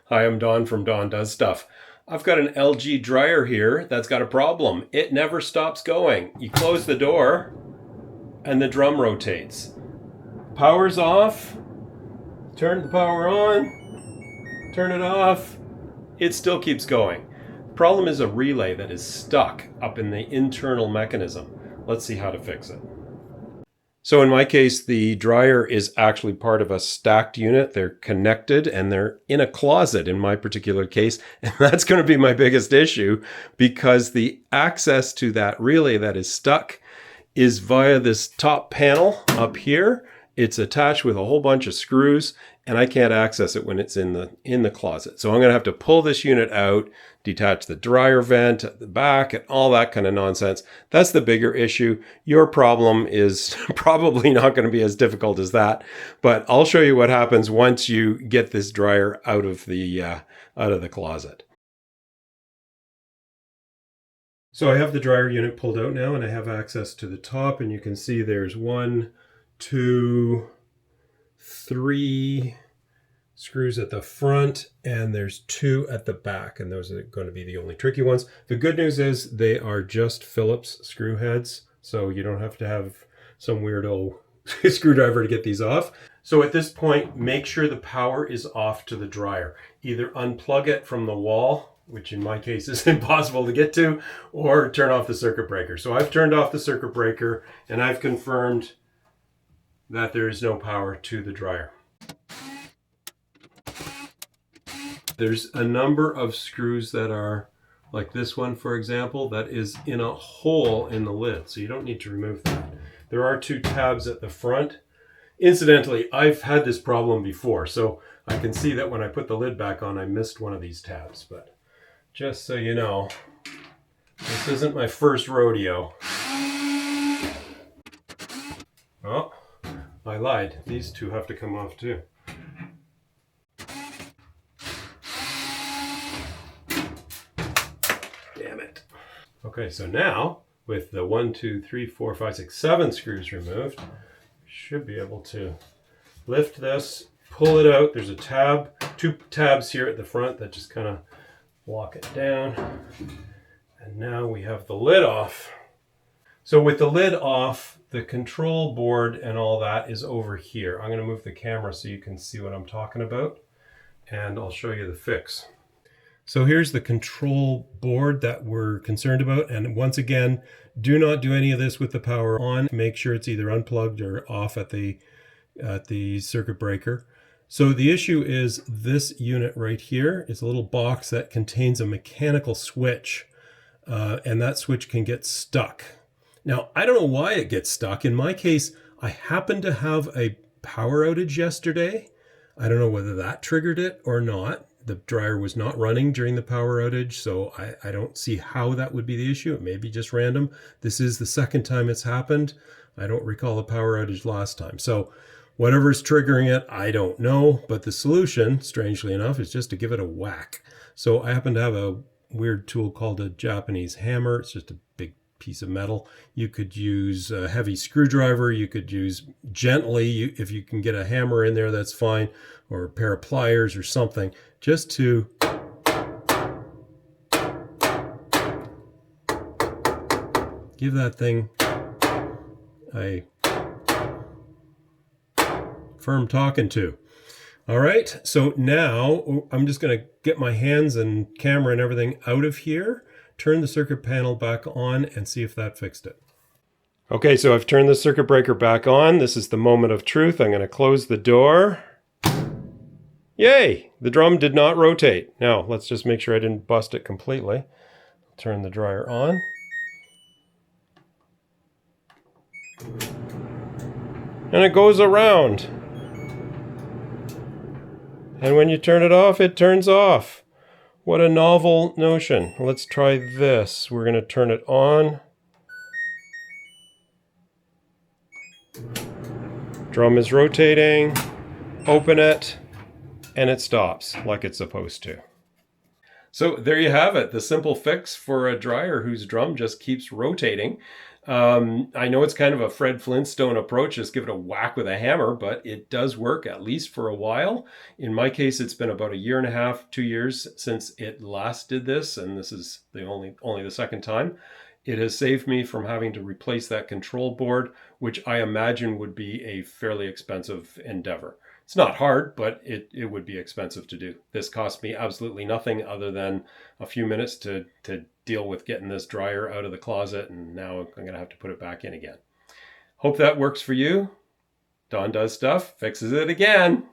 Hi, I'm Don from Don Does Stuff. I've got an LG dryer here that's got a problem. It never stops going. You close the door and the drum rotates. Power's off. Turn the power on. Turn it off. It still keeps going. Problem is a relay that is stuck up in the internal mechanism. Let's see how to fix it. So in my case, the dryer is actually part of a stacked unit. They're connected and they're in a closet in my particular case. And that's going to be my biggest issue because the access to that relay that is stuck is via this top panel up here. It's attached with a whole bunch of screws and I can't access it when it's in the closet. So I'm going to have to pull this unit out, detach the dryer vent at the back and all that kind of nonsense. That's the bigger issue. Your problem is probably not going to be as difficult as that, but I'll show you what happens once you get this dryer out of the closet. So I have the dryer unit pulled out now and I have access to the top, and you can see there's 1, 2, 3 screws at the front and there's 2 at the back, and those are going to be the only tricky ones. The good news is they are just Phillips screw heads, so you don't have to have some weirdo screwdriver to get these off. So at this point, make sure the power is off to the dryer. Either unplug it from the wall, which in my case is impossible to get to, or turn off the circuit breaker. So I've turned off the circuit breaker and I've confirmed that there is no power to the dryer. There's a number of screws that are like this one, for example, that is in a hole in the lid, so you don't need to remove that. There are 2 tabs at the front. Incidentally, I've had this problem before, so I can see that when I put the lid back on, I missed one of these tabs, but just so you know, this isn't my first rodeo. Oh, I lied. These 2 have to come off too. Damn it. Okay, so now with the 1, 2, 3, 4, 5, 6, 7 screws removed, we should be able to lift this, pull it out. There's a tab, 2 tabs here at the front that just kind of lock it down. And now we have the lid off. So with the lid off, the control board and all that is over here. I'm going to move the camera so you can see what I'm talking about, and I'll show you the fix. So here's the control board that we're concerned about. And once again, do not do any of this with the power on. Make sure it's either unplugged or off at the circuit breaker. So the issue is this unit right here is a little box that contains a mechanical switch, and that switch can get stuck. Now, I don't know why it gets stuck. In my case, I happened to have a power outage yesterday. I don't know whether that triggered it or not. The dryer was not running during the power outage, so I don't see how that would be the issue. It may be just random. This is the second time it's happened. I don't recall a power outage last time. So whatever's triggering it, I don't know. But the solution, strangely enough, is just to give it a whack. So I happen to have a weird tool called a Japanese hammer. It's just a big piece of metal. You could use a heavy screwdriver. You could use gently, if you can get a hammer in there, that's fine, or a pair of pliers or something, just to give that thing a firm talking to. All right, so now I'm just going to get my hands and camera and everything out of here, turn the circuit panel back on, and see if that fixed it. Okay, so I've turned the circuit breaker back on. This is the moment of truth. I'm going to close the door. Yay! The drum did not rotate. Now, let's just make sure I didn't bust it completely. Turn the dryer on. And it goes around. And when you turn it off, it turns off. What a novel notion. Let's try this. We're going to turn it on. Drum is rotating. Open it. And it stops like it's supposed to. So there you have it. The simple fix for a dryer whose drum just keeps rotating. I know it's kind of a Fred Flintstone approach, just give it a whack with a hammer, but it does work at least for a while. In my case, it's been about a year and a half, 2 years since it last did this, and this is the only the second time. It has saved me from having to replace that control board, which I imagine would be a fairly expensive endeavor. It's not hard, but it would be expensive to do. This cost me absolutely nothing other than a few minutes to deal with getting this dryer out of the closet, and now I'm going to have to put it back in again. Hope that works for you. Don does stuff, fixes it again.